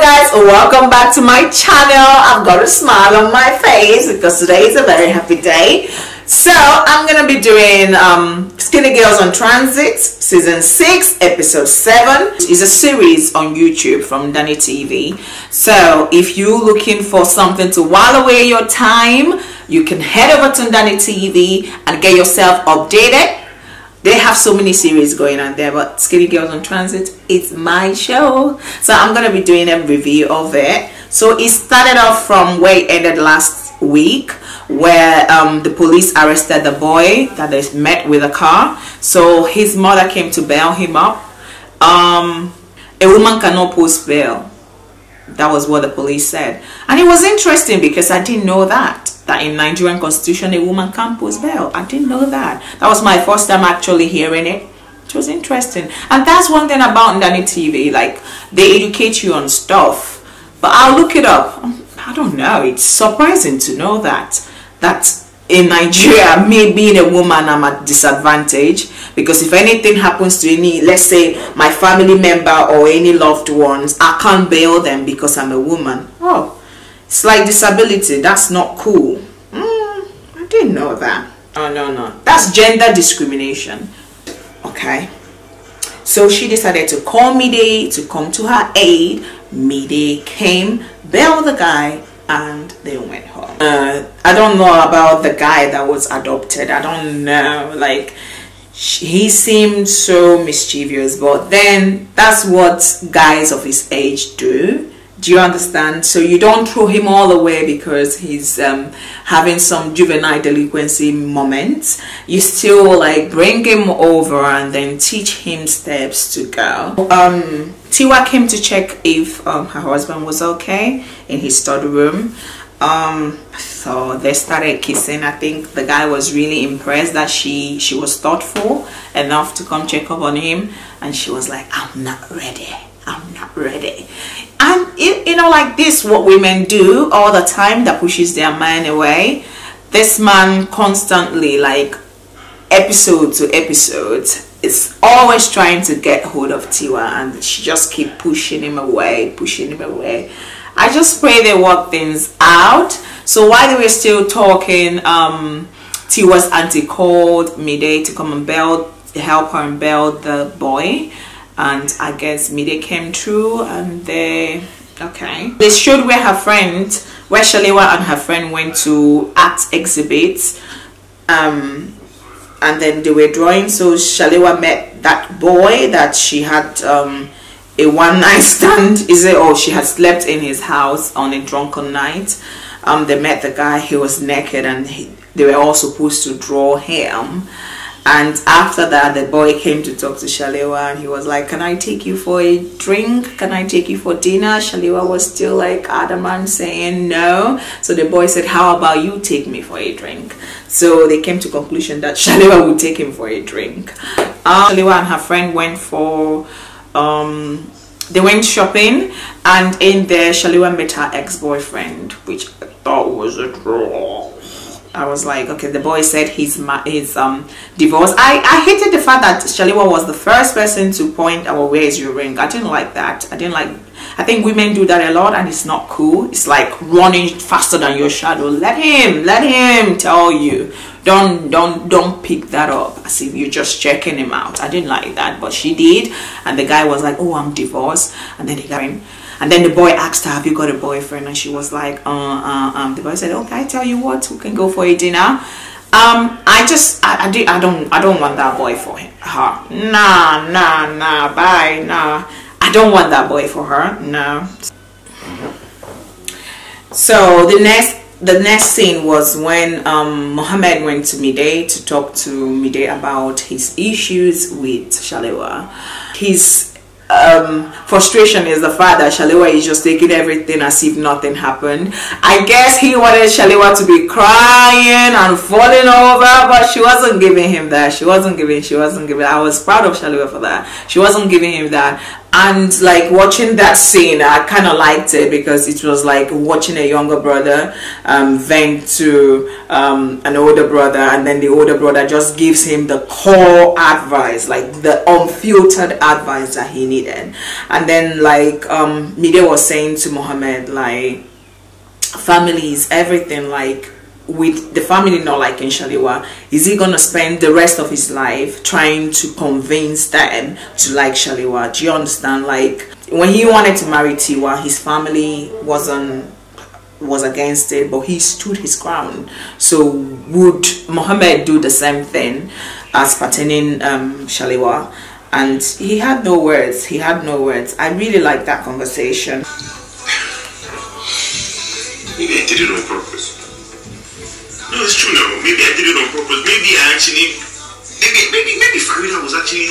guys, welcome back to my channel. I've got a smile on my face because today is a very happy day. So I'm gonna be doing Skinny Girls on Transit season 6 episode 7. It's a series on YouTube from Danny TV. So if you're looking for something to while away your time, you can head over to Danny TV and get yourself updated. They have so many series going on there, but Skinny Girls on Transit is my show. So I'm going to be doing a review of it. So it started off from where it ended last week, where the police arrested the boy that they met with a car. So his mother came to bail him up. A woman cannot post bail. That was what the police said. And it was interesting because I didn't know that in Nigerian constitution a woman can't post bail. I didn't know that. That was my first time actually hearing it. It was interesting. And that's one thing about Danny TV, like they educate you on stuff. But I'll look it up. I don't know, it's surprising to know that in Nigeria, me being a woman, I'm at disadvantage, because if anything happens to any, let's say my family member or any loved ones, I can't bail them because I'm a woman. Oh, it's like disability. That's not cool. I didn't know that. Oh, no, that's gender discrimination. Okay, so she decided to call Mide to come to her aid. Mide came, bailed the guy, and they went home. I don't know about the guy that was adopted. I don't know, like he seemed so mischievous, but then that's what guys of his age do. Do you understand? So you don't throw him all away because he's having some juvenile delinquency moments. You still like bring him over and then teach him steps to go. Tiwa came to check if her husband was okay in his study room. So they started kissing. I think the guy was really impressed that she was thoughtful enough to come check up on him, and she was like, I'm not ready. I'm not ready. And you know, like this, what women do all the time that pushes their man away. This man constantly, like episode to episode, is always trying to get hold of Tiwa, and she just keep pushing him away, pushing him away. I just pray they work things out. So while they were still talking, Tiwa's auntie called Mide to come and help her and bail the boy. And I guess Mide came through, and they showed where Shalewa and her friend went to art exhibits, and then they were drawing. So Shalewa met that boy that she had a one-night stand, she had slept in his house on a drunken night. They met the guy. He was naked, and they were all supposed to draw him. And after that, the boy came to talk to Shalewa, and he was like, can I take you for a drink? Can I take you for dinner? Shalewa was still like adamant, saying no. So the boy said, how about you take me for a drink? So they came to conclusion that Shalewa would take him for a drink. Shalewa and her friend went for they went shopping, and in there Shalewa met her ex-boyfriend, which I thought was a draw. I was like, okay, the boy said he's divorced. I hated the fact that Shalewa was the first person to point out, where is your ring? I didn't like that. I think women do that a lot, and it's not cool. It's like running faster than your shadow. Let him tell you. Don't pick that up as if you're just checking him out. I didn't like that, but she did, and the guy was like, oh, I'm divorced. And then the boy asked her, have you got a boyfriend? And she was like, the boy said, okay, I tell you what, we can go for a dinner. I don't want that boy for her. Nah, bye, nah. I don't want that boy for her, no. So the next scene was when Mohammed went to Mide to talk to Mide about his issues with Shalewa. His frustration is the fact that Shalewa is just taking everything as if nothing happened. I guess he wanted Shalewa to be crying and falling over, but she wasn't giving him that. She wasn't giving. I was proud of Shalewa for that. She wasn't giving him that. And like watching that scene, I kind of liked it because it was like watching a younger brother vent to an older brother, and then the older brother just gives him the core advice, like the unfiltered advice that he needed. And then like Mide was saying to Mohammed, like, family is everything. Like, with the family not liking Shaliwa, is he gonna spend the rest of his life trying to convince them to like Shaliwa? Do you understand? Like, when he wanted to marry Tiwa, his family was against it, but he stood his ground. So would Mohammed do the same thing as pertaining Shaliwa? And he had no words. He had no words. I really like that conversation. Maybe I did it on purpose. No, it's true now. Maybe I did it on purpose. Maybe I actually, maybe Farida was actually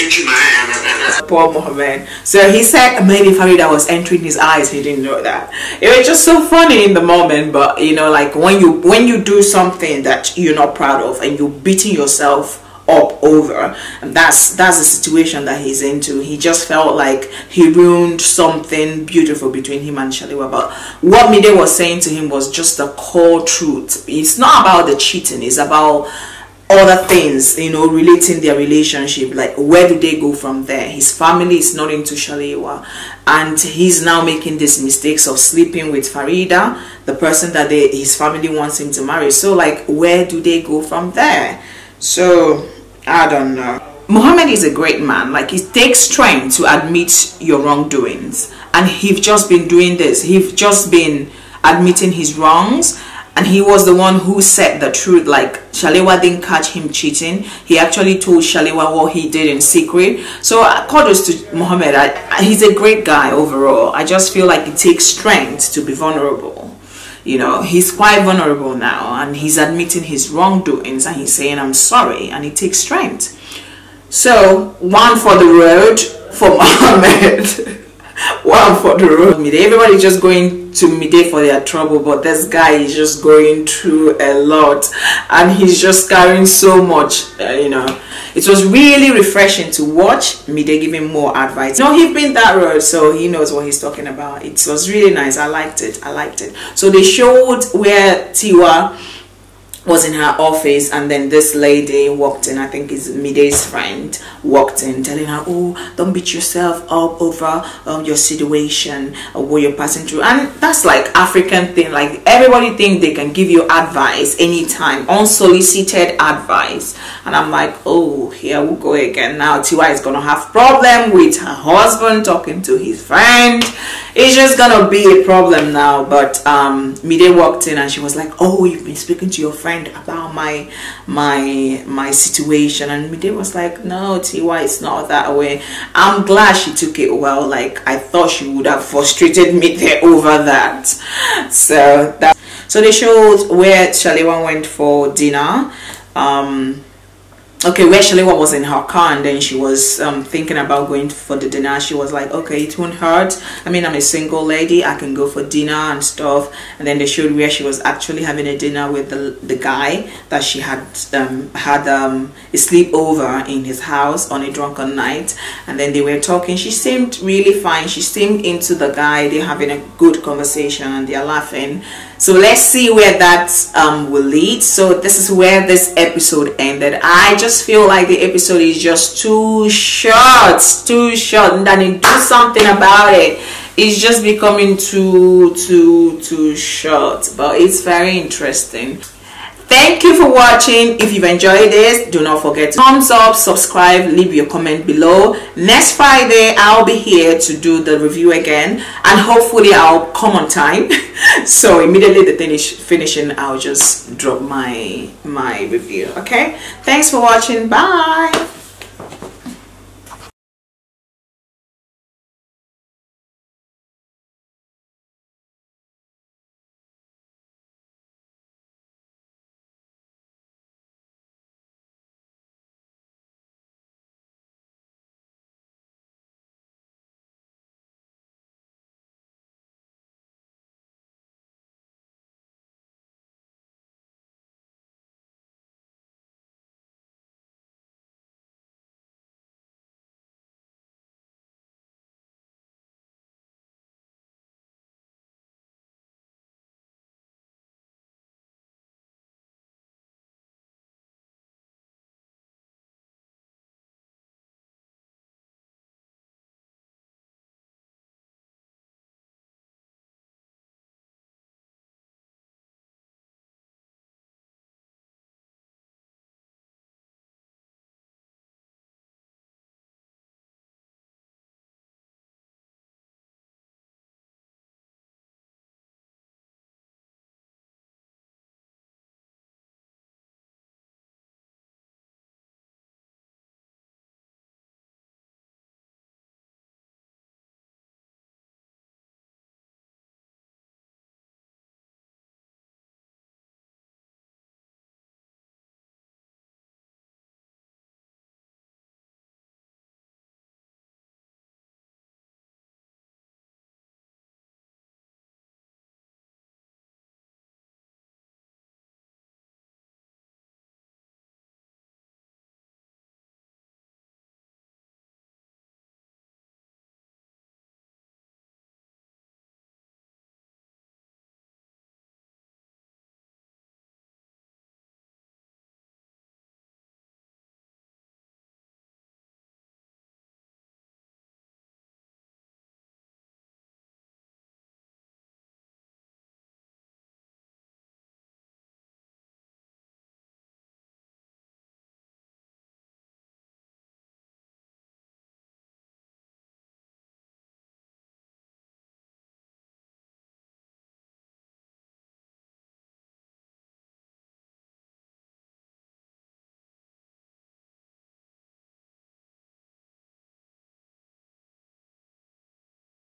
entering my eye. Poor Mohammed. So he said maybe Farida was entering his eyes. He didn't know that. It was just so funny in the moment. But you know, like when you do something that you're not proud of and you're beating yourself up over, and that's the situation that he's into. He just felt like he ruined something beautiful between him and Shaliwa. But what Mide was saying to him was just the core truth. It's not about the cheating, it's about other things, you know, relating their relationship. Like, where do they go from there? His family is not into Shaliwa, and he's now making these mistakes of sleeping with Farida, the person that his family wants him to marry. So like, where do they go from there? So I don't know. Mohammed is a great man. Like, it takes strength to admit your wrongdoings, and he's just been doing this. He's just been admitting his wrongs, and he was the one who said the truth. Like, Shaliwa didn't catch him cheating. He actually told Shaliwa what he did in secret. So kudos to Mohammed. He's a great guy overall. I just feel like it takes strength to be vulnerable. You know, he's quite vulnerable now, and he's admitting his wrongdoings, and he's saying, I'm sorry, and it takes strength. So, one for the road for Mohammed. One for the road. Everybody just going to Mide for their trouble, but this guy is just going through a lot, and he's just carrying so much, you know. It was really refreshing to watch Mide give him more advice. No, he's been that road, so he knows what he's talking about. It was really nice. I liked it. I liked it. So they showed where Tiwa was in her office, and then this lady walked in. I think it's Mide's friend walked in, telling her, oh, don't beat yourself up over your situation or what you're passing through. And that's like African thing. Like, everybody think they can give you advice anytime, unsolicited advice. And I'm like, oh, here we go again. Now Tiwa is gonna have problem with her husband talking to his friend. It's just gonna be a problem now. But Mide walked in, and she was like, oh, you've been speaking to your friend about my situation. And Mide was like, no, Tiwa, it's not that way. I'm glad she took it well. Like, I thought she would have frustrated Mide over that. So they showed where Shaliwa went for dinner. Okay, where Shaliwa was in her car, and then she was thinking about going for the dinner. She was like, okay, it won't hurt. I mean, I'm a single lady, I can go for dinner and stuff. And then they showed where she was actually having a dinner with the guy that she had a sleepover in his house on a drunken night. And then they were talking. She seemed really fine. She seemed into the guy. They're having a good conversation, and they're laughing. So let's see where that will lead. So this is where this episode ended. I just feel like the episode is just too short, and then they do something about it. It's just becoming too short, but it's very interesting. Thank you for watching. If you've enjoyed this, do not forget to thumbs up, subscribe, leave your comment below. Next Friday, I'll be here to do the review again, and hopefully I'll come on time. So immediately the thing is finishing, I'll just drop my review. Okay, thanks for watching. Bye.